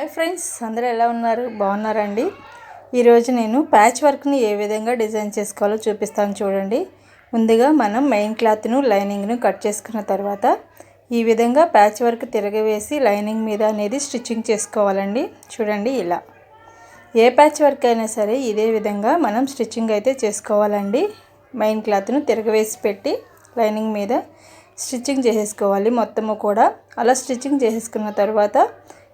Hi friends, అందరూ ఎలా ఉన్నారు? బాగున్నారండి? ఈరోజు నేను ప్యాచ్ వర్క్ని ఏ విధంగా డిజైన్ చేసుకోవాలో చూపిస్తాను చూడండి. ముందుగా మనం మెయిన్ క్లాత్ను లైనింగ్ను కట్ చేసుకున్న తర్వాత ఈ విధంగా ప్యాచ్ వర్క్ తిరగవేసి లైనింగ్ మీద అనేది స్టిచ్చింగ్ చేసుకోవాలండి. చూడండి, ఇలా ఏ ప్యాచ్ వర్క్ అయినా సరే ఇదే విధంగా మనం స్టిచ్చింగ్ అయితే చేసుకోవాలండి. మెయిన్ క్లాత్ను తిరగవేసి పెట్టి లైనింగ్ మీద స్టిచ్చింగ్ చేసేసుకోవాలి మొత్తము కూడా. అలా స్టిచ్చింగ్ చేసేసుకున్న తర్వాత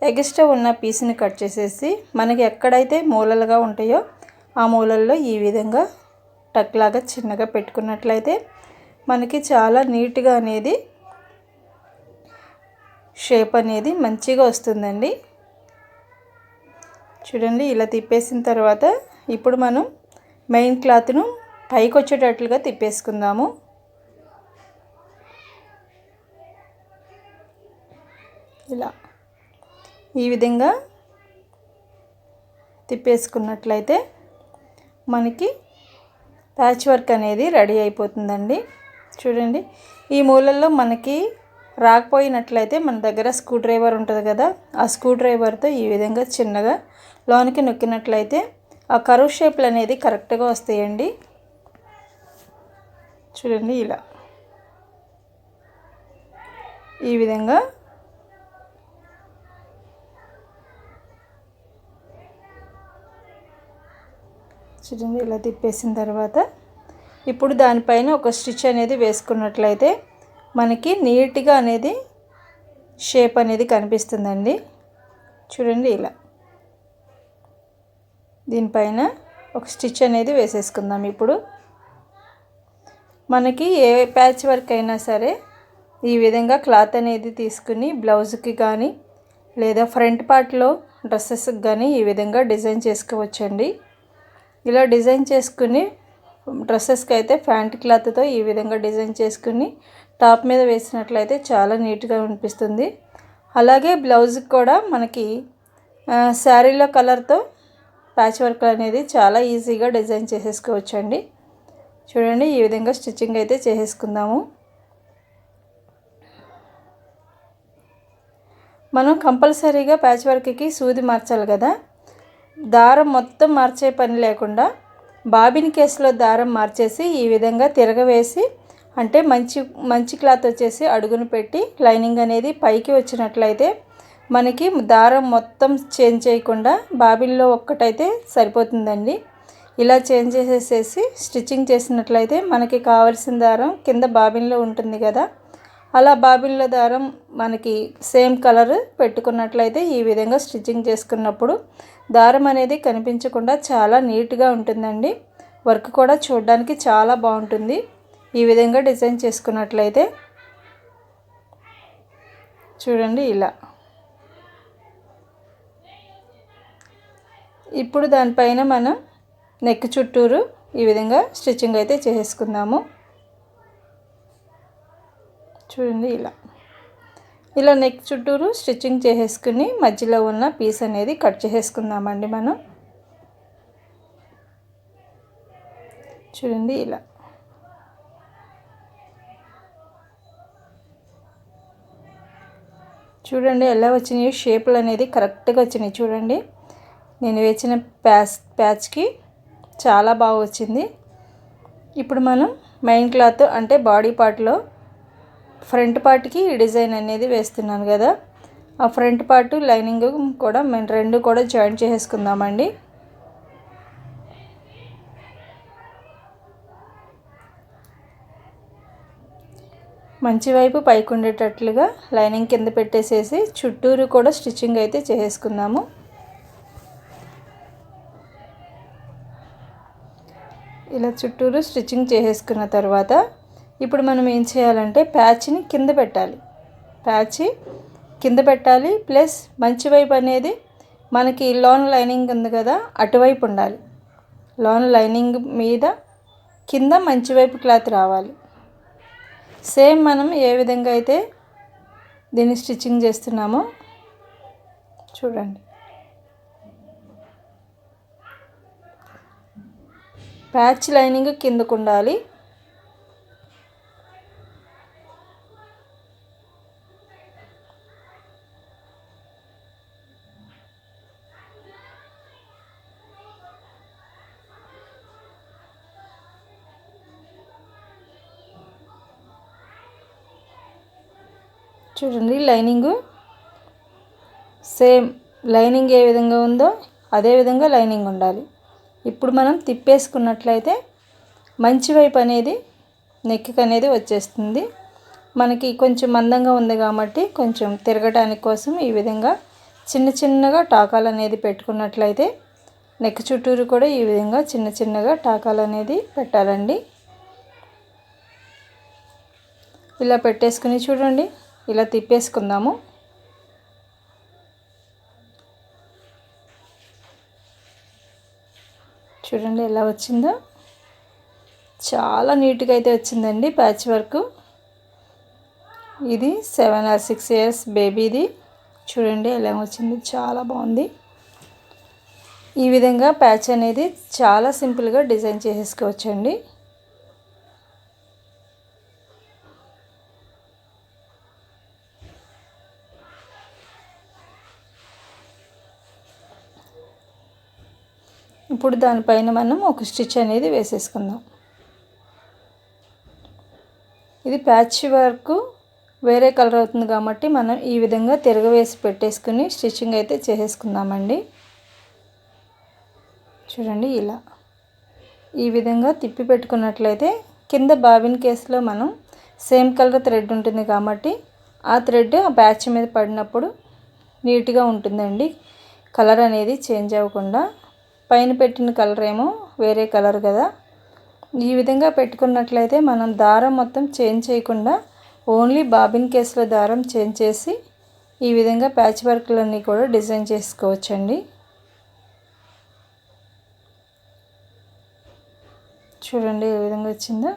ఎక్స్ట్రా ఉన్న పీస్ని కట్ చేసేసి మనకి ఎక్కడైతే మూలలుగా ఉంటాయో ఆ మూలల్లో ఈ విధంగా టక్ లాగా చిన్నగా పెట్టుకున్నట్లయితే మనకి చాలా నీట్గా అనేది షేప్ అనేది మంచిగా వస్తుందండి. చూడండి, ఇలా తిప్పేసిన తర్వాత ఇప్పుడు మనం మెయిన్ క్లాత్ను పైకి వచ్చేటట్లుగా తిప్పేసుకుందాము. ఇలా ఈ విధంగా తిప్పేసుకున్నట్లయితే మనకి ప్యాచ్ వర్క్ అనేది రెడీ అయిపోతుందండి. చూడండి, ఈ మూలల్లో మనకి రాకపోయినట్లయితే మన దగ్గర స్క్రూ డ్రైవర్ ఉంటుంది కదా, ఆ స్క్రూ డ్రైవర్తో ఈ విధంగా చిన్నగా లోనికి నొక్కినట్లయితే ఆ కర్వ్ షేప్లు అనేది కరెక్ట్గా వస్తాయండి. చూడండి, ఇలా ఈ విధంగా చూడండి, ఇలా తిప్పేసిన తర్వాత ఇప్పుడు దానిపైన ఒక స్టిచ్ అనేది వేసుకున్నట్లయితే మనకి నీట్గా అనేది షేప్ అనేది కనిపిస్తుందండి. చూడండి, ఇలా దీనిపైన ఒక స్టిచ్ అనేది వేసేసుకుందాం. ఇప్పుడు మనకి ఏ ప్యాచ్ వర్క్ అయినా సరే ఈ విధంగా క్లాత్ అనేది తీసుకుని బ్లౌజ్కి కానీ లేదా ఫ్రంట్ పార్ట్లో డ్రెస్సెస్కి కానీ ఈ విధంగా డిజైన్ చేసుకోవచ్చండి. ఇలా డిజైన్ చేసుకుని డ్రెస్సెస్కి అయితే ప్యాంట్ క్లాత్తో ఈ విధంగా డిజైన్ చేసుకుని టాప్ మీద వేసినట్లయితే చాలా నీట్గా అనిపిస్తుంది. అలాగే బ్లౌజ్కి కూడా మనకి శారీలో కలర్తో ప్యాచ్ వర్క్ అనేది చాలా ఈజీగా డిజైన్ చేసేసుకోవచ్చండి. చూడండి, ఈ విధంగా స్టిచ్చింగ్ అయితే చేసేసుకుందాము. మనం కంపల్సరీగా ప్యాచ్ వర్క్కి సూది మార్చాలి కదా, దారం మొత్తం మార్చే పని లేకుండా బాబిన్ కేసులో దారం మార్చేసి ఈ విధంగా తిరగవేసి అంటే మంచి క్లాత్ వచ్చేసి అడుగును పెట్టి లైనింగ్ అనేది పైకి వచ్చినట్లయితే మనకి దారం మొత్తం చేంజ్ చేయకుండా బాబిన్లో ఒక్కటైతే సరిపోతుందండి. ఇలా చేంజ్ చేసేసేసి స్టిచ్చింగ్ చేసినట్లయితే మనకి కావాల్సిన దారం కింద బాబిన్లో ఉంటుంది కదా, అలా బాబిన్లో దారం మనకి సేమ్ కలర్ పెట్టుకున్నట్లయితే ఈ విధంగా స్టిచ్చింగ్ చేసుకున్నప్పుడు దారం అనేది కనిపించకుండా చాలా నీట్గా ఉంటుందండి. వర్క్ కూడా చూడడానికి చాలా బాగుంటుంది ఈ విధంగా డిజైన్ చేసుకున్నట్లయితే. చూడండి, ఇలా ఇప్పుడు దానిపైన మనం నెక్ చుట్టూరు ఈ విధంగా స్టిచ్చింగ్ అయితే చేసేసుకుందాము. చూడండి, ఇలా నెక్ చుట్టూరు స్టిచ్చింగ్ చేసేసుకుని మధ్యలో ఉన్న పీస్ అనేది కట్ చేసేసుకుందామండి మనం. చూడండి, ఇలా చూడండి ఎలా వచ్చినాయి షేపులు అనేది కరెక్ట్గా వచ్చినాయి. చూడండి, నేను వేసిన ప్యాచ్కి చాలా బాగా వచ్చింది. ఇప్పుడు మనం మెయిన్ క్లాత్ అంటే బాడీ పార్ట్లో ఫ్రంట్ పార్ట్కి ఈ డిజైన్ అనేది వేస్తున్నాను కదా, ఆ ఫ్రంట్ పార్ట్ లైనింగ్ కూడా మేము రెండు కూడా జాయింట్ చేసేసుకుందామండి. మంచి వైపు పైకి ఉండేటట్లుగా లైనింగ్ కింద పెట్టేసేసి చుట్టూరు కూడా స్టిచ్చింగ్ అయితే చేసేసుకుందాము. ఇలా చుట్టూరు స్టిచ్చింగ్ చేసేసుకున్న తర్వాత ఇప్పుడు మనం ఏం చేయాలంటే ప్యాచ్ని కింద పెట్టాలి. ప్యాచ్ కింద పెట్టాలి, ప్లస్ మంచి వైపు అనేది మనకి లోన్ లైనింగ్ ఉంది కదా అటువైపు ఉండాలి. లోన్ లైనింగ్ మీద కింద మంచి వైపు క్లాత్ రావాలి. సేమ్ మనం ఏ విధంగా అయితే దీన్ని స్టిచ్చింగ్ చేస్తున్నామో చూడండి. ప్యాచ్ లైనింగ్ కిందకు ఉండాలి. చూడండి లైనింగు సేమ్ లైనింగ్ ఏ విధంగా ఉందో అదే విధంగా లైనింగ్ ఉండాలి. ఇప్పుడు మనం తిప్పేసుకున్నట్లయితే మంచి వైపు అనేది నెక్కి అనేది వచ్చేస్తుంది. మనకి కొంచెం మందంగా ఉంది కాబట్టి కొంచెం తిరగడానికి కోసం ఈ విధంగా చిన్న చిన్నగా టాకాలు అనేది పెట్టుకున్నట్లయితే నెక్ చుట్టూరు కూడా ఈ విధంగా చిన్న చిన్నగా టాకాలు అనేది పెట్టాలండి. ఇలా పెట్టేసుకుని చూడండి ఇలా తిప్పేసుకుందాము. చూడండి ఎలా వచ్చిందో, చాలా నీట్గా అయితే వచ్చిందండి ప్యాచ్ వర్క్. ఇది 7 or 6 years బేబీది. చూడండి ఎలా వచ్చింది, చాలా బాగుంది. ఈ విధంగా ప్యాచ్ అనేది చాలా సింపుల్గా డిజైన్ చేసేసుకోవచ్చండి. ఇప్పుడు దానిపైన మనం ఒక స్టిచ్ అనేది వేసేసుకుందాం. ఇది ప్యాచ్ వర్క్ వేరే కలర్ అవుతుంది కాబట్టి మనం ఈ విధంగా తిరగవేసి పెట్టేసుకుని స్టిచ్చింగ్ అయితే చేసేసుకుందామండి. చూడండి ఇలా ఈ విధంగా తిప్పి పెట్టుకున్నట్లయితే కింద బాబిన్ కేసులో మనం సేమ్ కలర్ థ్రెడ్ ఉంటుంది కాబట్టి ఆ థ్రెడ్ ఆ ప్యాచ్ మీద పడినప్పుడు నీట్గా ఉంటుందండి. కలర్ అనేది చేంజ్ అవ్వకుండా. పైన పెట్టిన కలర్ ఏమో వేరే కలర్ కదా. ఈ విధంగా పెట్టుకున్నట్లయితే మనం దారం మొత్తం చేంజ్ చేయకుండా ఓన్లీ బాబిన్ కేసులో దారం చేంజ్ చేసి ఈ విధంగా ప్యాచ్ వర్క్లన్నీ కూడా డిజైన్ చేసుకోవచ్చండి. చూడండి ఏ విధంగా వచ్చిందో.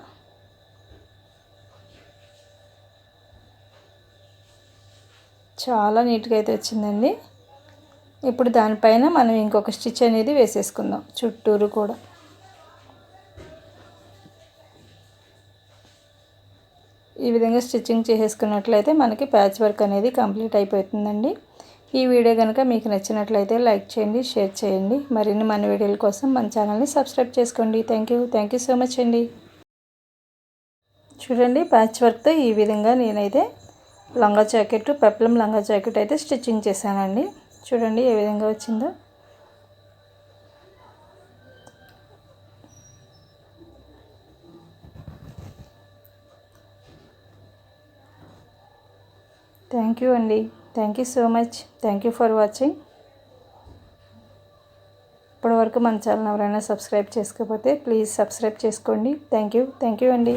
చాలా నీట్గా అయితే వచ్చిందండి. ఇప్పుడు దానిపైన మనం ఇంకొక స్టిచ్ అనేది వేసేసుకుందాం చుట్టూరు కూడా. ఈ విధంగా స్టిచ్చింగ్ చేసేసుకున్నట్లయితే మనకి ప్యాచ్ వర్క్ అనేది కంప్లీట్ అయిపోతుందండి. ఈ వీడియో కనుక మీకు నచ్చినట్లయితే లైక్ చేయండి, షేర్ చేయండి. మరిన్ని మన వీడియోల కోసం మన ఛానల్ని సబ్స్క్రైబ్ చేసుకోండి. థ్యాంక్ యూ సో మచ్ అండి. చూడండి ప్యాచ్ వర్క్తో ఈ విధంగా నేనైతే లంగా జాకెట్, పెప్లం లంగా జాకెట్ అయితే స్టిచ్చింగ్ చేశానండి. చూడండి ఏ విధంగా వచ్చిందో. థ్యాంక్ యూ అండి. Thank you so much. Thank you for watching. ఇప్పటివరకు మన ఛానల్ ఎవరైనా సబ్స్క్రైబ్ చేసుకోకపోతే ప్లీజ్ సబ్స్క్రైబ్ చేసుకోండి. థ్యాంక్ యూ అండి.